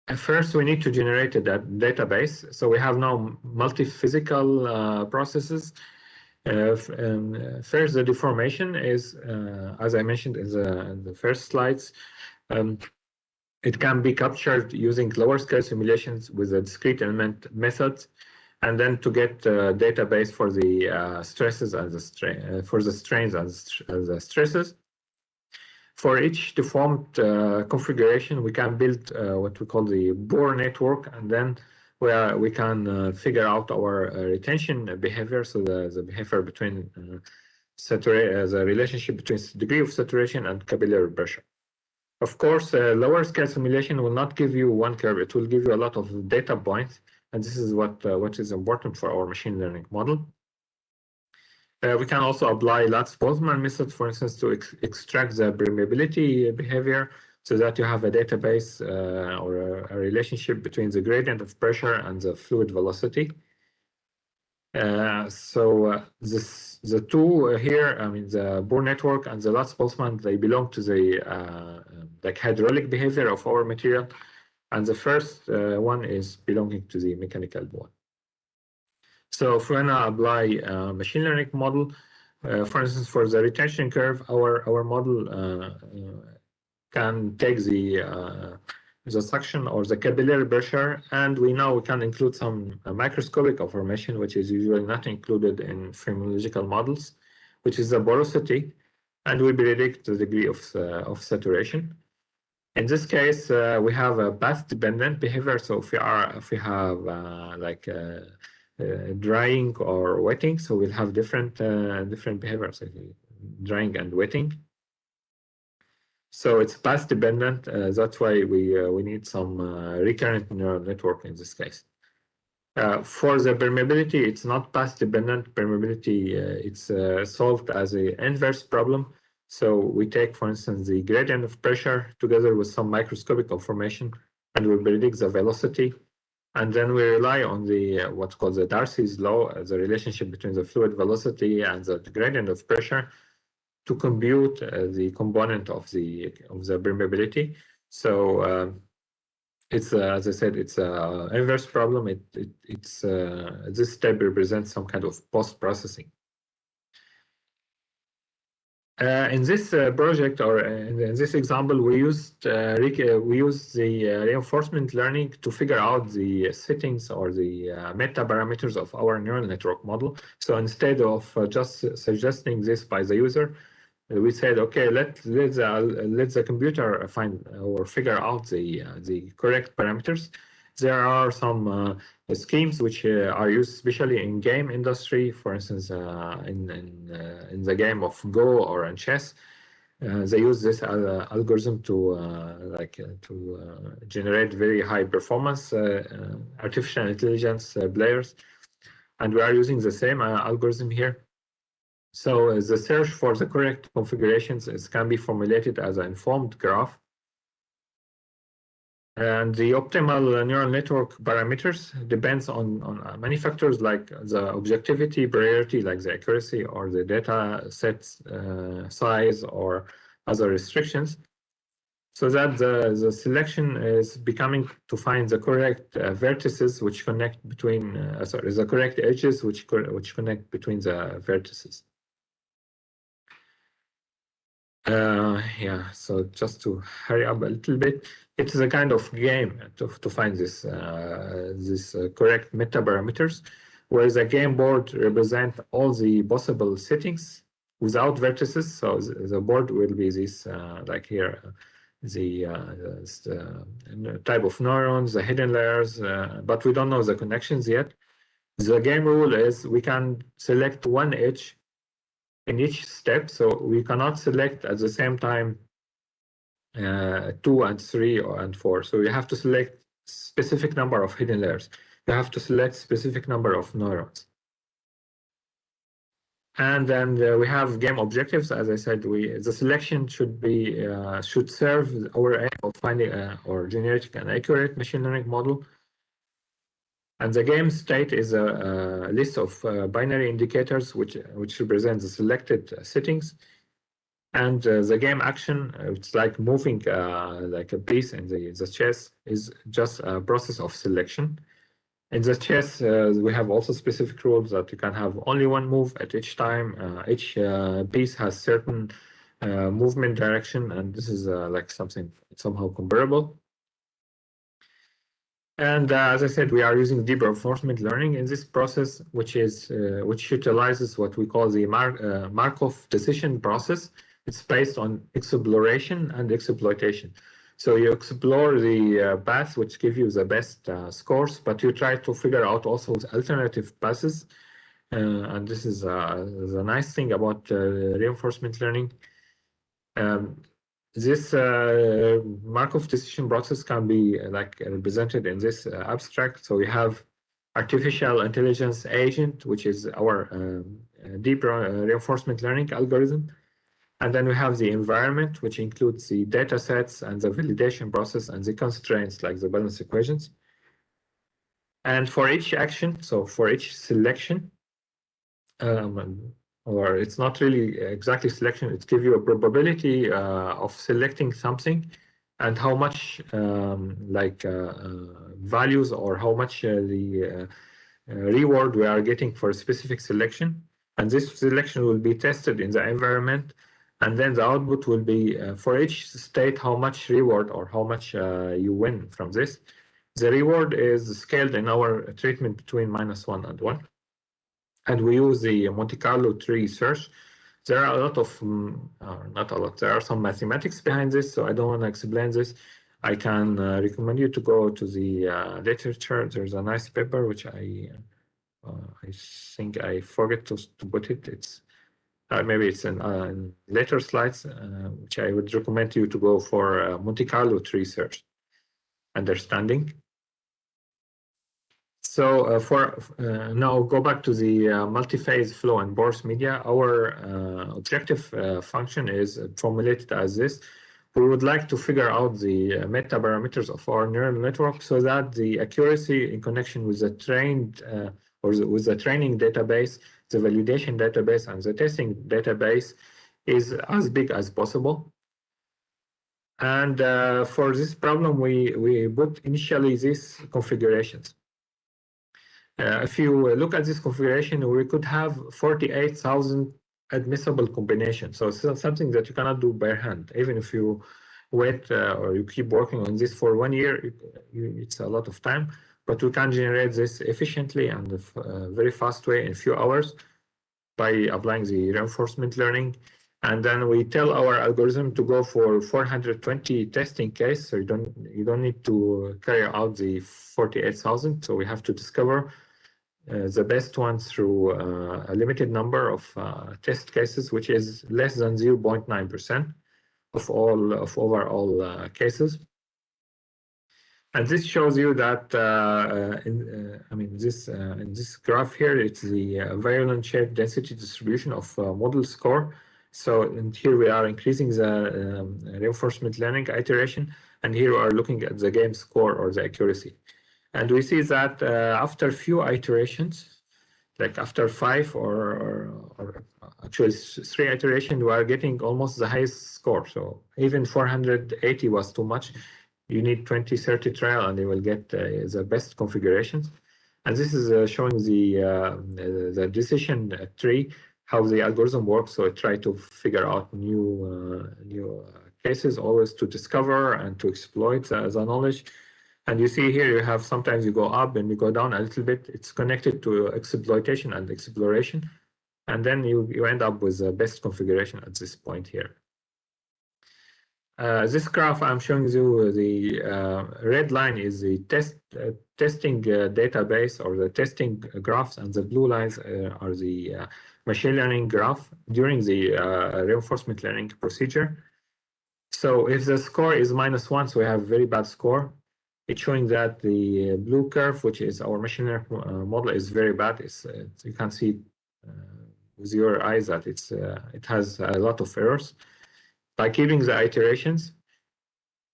At first, we need to generate a database. So we have now multi-physical processes. First, the deformation is, as I mentioned in the first slides, it can be captured using lower scale simulations with a discrete element method, and then to get a database for the stresses and for the strains and the stresses. For each deformed configuration, we can build what we call the Bohr network, and then where we can figure out our retention behavior, so the behavior between the relationship between degree of saturation and capillary pressure. Of course, lower scale simulation will not give you one curve; it will give you a lot of data points, and this is what is important for our machine learning model. We can also apply Latz-Boltzmann method, for instance, to extract the permeability behavior, so that you have a database or a relationship between the gradient of pressure and the fluid velocity. The two here, I mean, the Bohr network and the Latz-Boltzmann, they belong to the like hydraulic behavior of our material, and the first one is belonging to the mechanical one. So if we want to apply a machine learning model, for instance, for the retention curve, our model can take the suction or the capillary pressure, and we can include some microscopic information, which is usually not included in phenomenological models, which is the porosity, and we predict the degree of saturation. In this case, we have a path-dependent behavior. So if we have like drying or wetting, so we'll have different behaviors, like drying and wetting. So it's path dependent. That's why we need some recurrent neural network in this case. For the permeability, it's not path dependent permeability. It's solved as an inverse problem. So we take, for instance, the gradient of pressure together with some microscopic information, and we predict the velocity. And then we rely on the what's called the Darcy's law, the relationship between the fluid velocity and the gradient of pressure, to compute the component of the permeability. So it's as I said, it's an inverse problem. This step represents some kind of post-processing. In this project, or in this example, we used the reinforcement learning to figure out the settings or the meta parameters of our neural network model. So instead of just suggesting this by the user, we said, okay, let the computer find or figure out the correct parameters. There are some schemes which are used especially in game industry, for instance, in the game of Go or in chess. They use this algorithm to generate very high performance artificial intelligence players, and we are using the same algorithm here. So the search for the correct configurations can be formulated as an informed graph. And the optimal neural network parameters depends on many factors like the objectivity, priority, like the accuracy or the data set size or other restrictions, so that the selection is becoming to find the correct vertices which connect between, the correct edges which connect between the vertices. Yeah, so just to hurry up a little bit, it is a kind of game to find this correct meta parameters, where the game board represents all the possible settings without vertices. So the board will be this, like here, the type of neurons, the hidden layers, but we don't know the connections yet. The game rule is we can select one edge in each step, so we cannot select at the same time 2 and 3 and 4. So you have to select specific number of hidden layers. You have to select specific number of neurons. And then we have game objectives. As I said, the selection should serve our aim of finding or generating an accurate machine learning model. And the game state is a list of binary indicators which represent the selected settings. And the game action, it's like moving like a piece in the chess, is just a process of selection. In the chess, we have also specific rules that you can have only one move at each time. Each piece has certain movement direction, and this is like something somehow comparable. And as I said, we are using deep reinforcement learning in this process, which utilizes what we call the Markov decision process. It's based on exploration and exploitation. So you explore the paths which give you the best scores, but you try to figure out also alternative paths. And this is the nice thing about reinforcement learning. This Markov decision process can be like represented in this abstract. So we have artificial intelligence agent, which is our deep reinforcement learning algorithm. And then we have the environment, which includes the data sets and the validation process and the constraints like the balance equations. And for each action, so for each selection, or it's not really exactly selection, it gives you a probability of selecting something and how much values or how much the reward we are getting for a specific selection. And this selection will be tested in the environment. And then the output will be for each state how much reward or how much you win from this. The reward is scaled in our treatment between -1 and 1. And we use the Monte Carlo tree search. There are a lot of, not a lot, there are some mathematics behind this, so I don't want to explain this. I can recommend you to go to the literature. There's a nice paper which I think I forget to put it. It's maybe it's in later slides, which I would recommend you to go for Monte Carlo tree search understanding. So now go back to the multi-phase flow and Boars media. Our objective function is formulated as this. We would like to figure out the meta parameters of our neural network so that the accuracy in connection with the trained with the training database, the validation database, and the testing database is as big as possible. And for this problem, we put initially these configurations. If you look at this configuration, we could have 48,000 admissible combinations. So it's something that you cannot do by hand. Even if you wait or you keep working on this for 1 year, it's a lot of time. But we can generate this efficiently and a very fast way in a few hours by applying the reinforcement learning. And then we tell our algorithm to go for 420 testing cases. So you don't need to carry out the 48,000. So we have to discover the best one through a limited number of test cases, which is less than 0.9% of overall cases. And this shows you that in this graph here, it's the variant shape density distribution of model score. So and here we are increasing the reinforcement learning iteration, and here we are looking at the game score or the accuracy. And we see that after few iterations, like after 5 or actually 3 iterations, we are getting almost the highest score. So even 480 was too much. You need 20, 30 trial and you will get the best configurations. And this is showing the decision tree, how the algorithm works. So I try to figure out new cases, always to discover and to exploit the knowledge. And you see here, you have sometimes you go up and you go down a little bit. It's connected to exploitation and exploration. And then you end up with the best configuration at this point here. This graph I'm showing you, the red line is the testing database or the testing graphs, and the blue lines are the machine learning graph during the reinforcement learning procedure. So if the score is -1, so we have very bad score. It's showing that the blue curve, which is our machine learning model, is very bad. You can see with your eyes that it has a lot of errors. By keeping the iterations,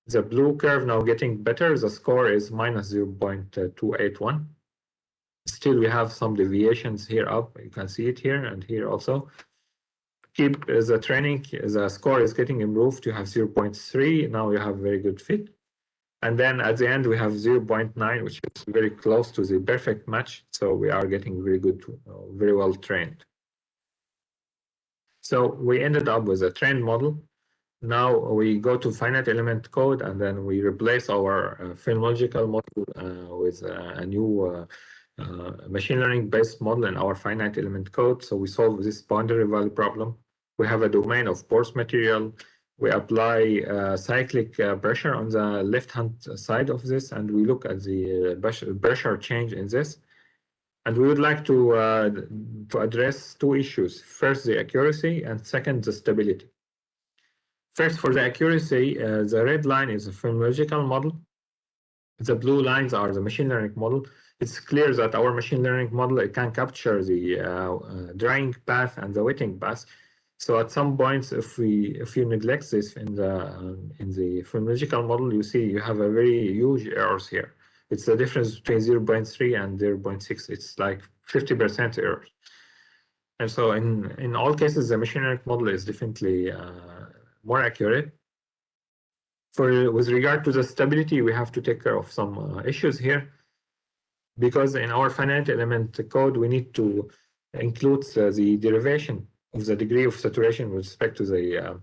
the blue curve now getting better. The score is -0.281. Still, we have some deviations here up. You can see it here and here also. Keep the training, the score is getting improved. You have 0.3. Now you have very good fit. And then at the end, we have 0.9, which is very close to the perfect match. So we are getting very good, very well trained. So we ended up with a trained model. Now we go to finite element code, and then we replace our phenomenological model with a new machine learning based model in our finite element code. So we solve this boundary value problem. We have a domain of Boars material. We apply cyclic pressure on the left-hand side of this, and we look at the pressure change in this. And we would like to address 2 issues. First, the accuracy, and second, the stability. First, for the accuracy, the red line is a phenomenological model. The blue lines are the machine learning model. It's clear that our machine learning model, it can capture the drying path and the wetting path. So at some points, if you neglect this in the phenomenological model, you see you have a very huge errors here. It's the difference between 0.3 and 0.6. It's like 50% errors. And so in all cases, the machine learning model is definitely more accurate. With regard to the stability, we have to take care of some issues here, because in our finite element code, we need to include the derivation of the degree of saturation with respect to the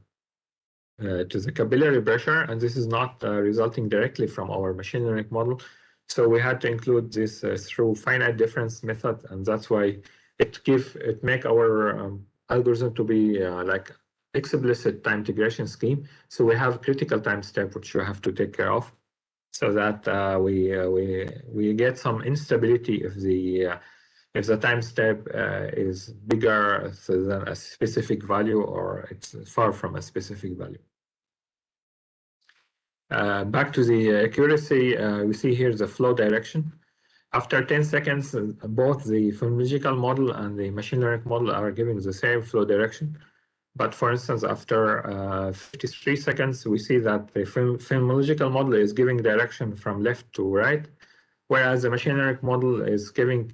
capillary pressure, and this is not resulting directly from our machine learning model. So we had to include this through finite difference method, and that's why it make our algorithm to be like explicit time integration scheme. So we have critical time step which you have to take care of, so that we get some instability if the time step is bigger than a specific value, or it's far from a specific value. Back to the accuracy, we see here the flow direction. After 10 seconds, both the phenomenological model and the machine learning model are giving the same flow direction. But for instance, after 53 seconds, we see that the phenomenological model is giving direction from left to right, whereas the machine learning model is giving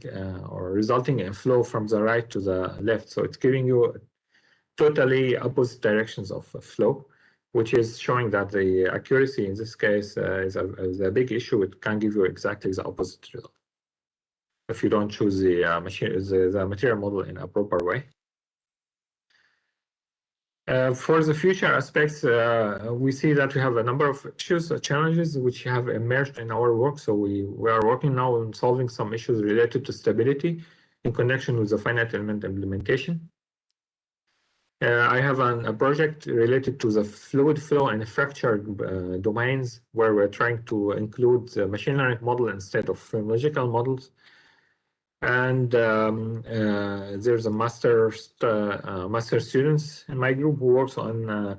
or resulting in flow from the right to the left. So it's giving you totally opposite directions of flow, which is showing that the accuracy in this case is a big issue. It can give you exactly the opposite result if you don't choose the material model in a proper way. For the future aspects, we see that we have a number of issues, challenges which have emerged in our work. So we are working now on solving some issues related to stability in connection with the finite element implementation. I have a project related to the fluid flow and fractured domains, where we're trying to include the machine learning model instead of phenomenological models. And there's a master students in my group who works on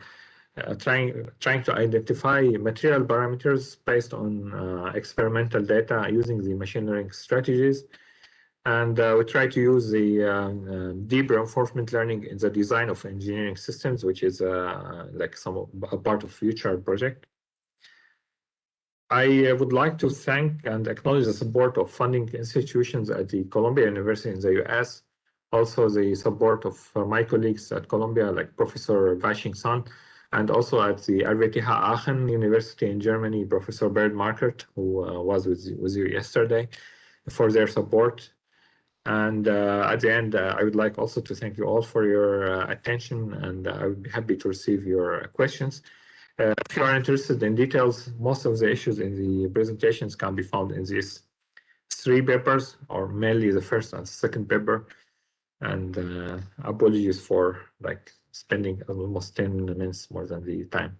trying to identify material parameters based on experimental data using the machine learning strategies. And we try to use the deep reinforcement learning in the design of engineering systems, which is like a part of future project. I would like to thank and acknowledge the support of funding institutions at the Columbia University in the US, also the support of my colleagues at Columbia, like Professor Washing Sun, and also at the RWTH Aachen University in Germany, Professor Bernd Markert, who was with you yesterday, for their support. And at the end, I would like also to thank you all for your attention, and I would be happy to receive your questions. If you are interested in details, most of the issues in the presentations can be found in these 3 papers, or mainly the first and second paper. And apologies for like spending almost 10 minutes more than the time.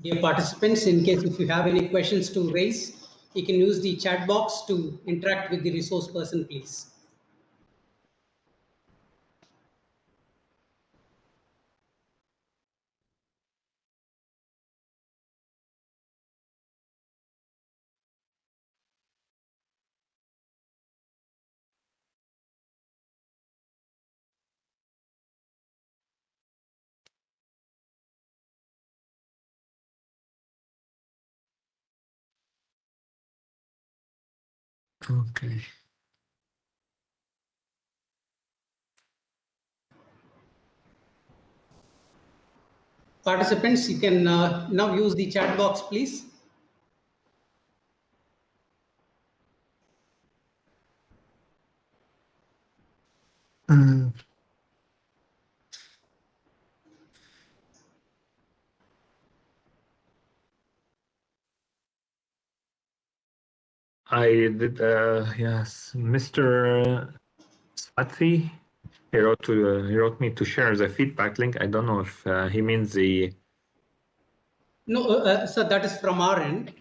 Dear participants, in case if you have any questions to raise, you can use the chat box to interact with the resource person, please. Okay. Participants, you can now use the chat box, please. I did, yes, Mr. Swathi, he wrote me to share the feedback link. I don't know if he means the. No, sir, that is from our end.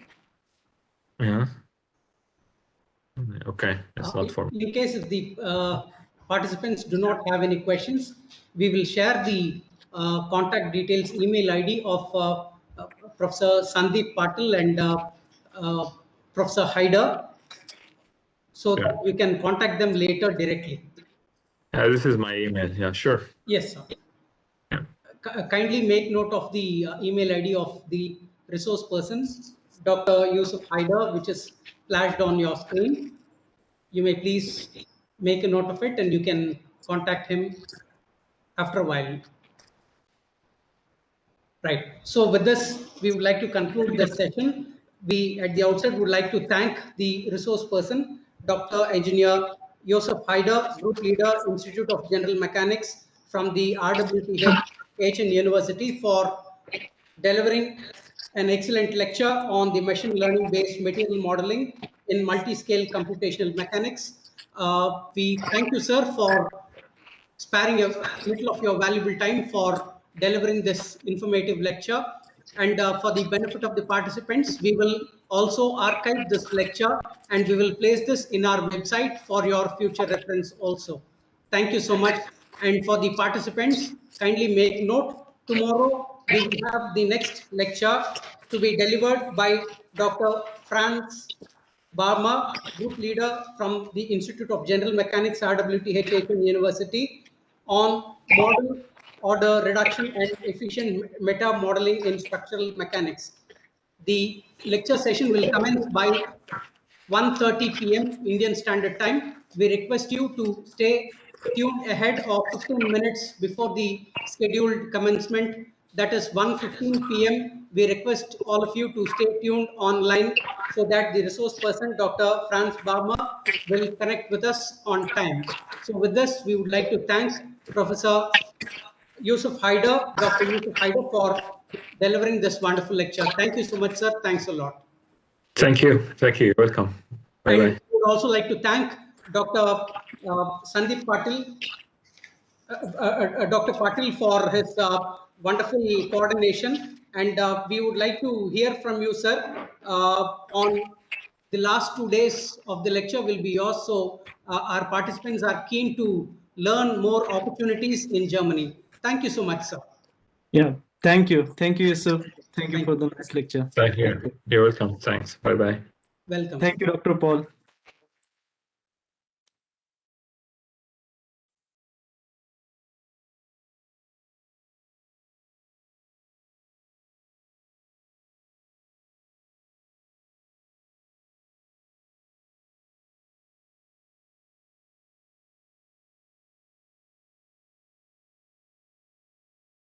Yeah. Okay, that's not for me. In case if the participants do not have any questions, we will share the contact details, email ID of Professor Sandeep Patil and Professor Haider, so that we can contact them later directly. This is my email. Yeah, sure. Yes, sir. Yeah. Kindly make note of the email ID of the resource person, Dr. Yusuf Haider, which is flashed on your screen. You may please make a note of it, and you can contact him after a while. Right. So with this, we would like to conclude this session. We, at the outset, would like to thank the resource person, Dr. Engineer Yusuf Haider, Group Leader, Institute of General Mechanics from the RWTH University, for delivering an excellent lecture on the machine learning based material modeling in multi-scale computational mechanics. We thank you, sir, for sparing a little of your valuable time for delivering this informative lecture. And for the benefit of the participants, we will also archive this lecture and we will place this in our website for your future reference also. Thank you so much. And for the participants, kindly make note, tomorrow we will have the next lecture to be delivered by Dr. Franz Barma, Group Leader from the Institute of General Mechanics, RWTH University, on model order reduction and efficient meta modeling in structural mechanics. The lecture session will commence by 1:30 p.m. Indian Standard Time. We request you to stay tuned ahead of 15 minutes before the scheduled commencement. That is 1:15 p.m. We request all of you to stay tuned online so that the resource person, Dr. Franz Barmer, will connect with us on time. So with this, we would like to thank Professor Yusuf Haider, Dr. Yusuf Haider, for delivering this wonderful lecture. Thank you so much, sir. Thanks a lot. Thank you. Thank you. You're welcome. Bye-bye. And we would also like to thank Dr. Sandeep Patil, Dr. Patil for his wonderful coordination. And we would like to hear from you, sir, on the last 2 days of the lecture will be yours. So our participants are keen to learn more opportunities in Germany. Thank you so much, sir. Yeah, thank you. Thank you, Yusuf. Thank you for the nice lecture. Thank you. You're welcome. Thanks. Bye-bye. Welcome. Thank you, Dr. Paul.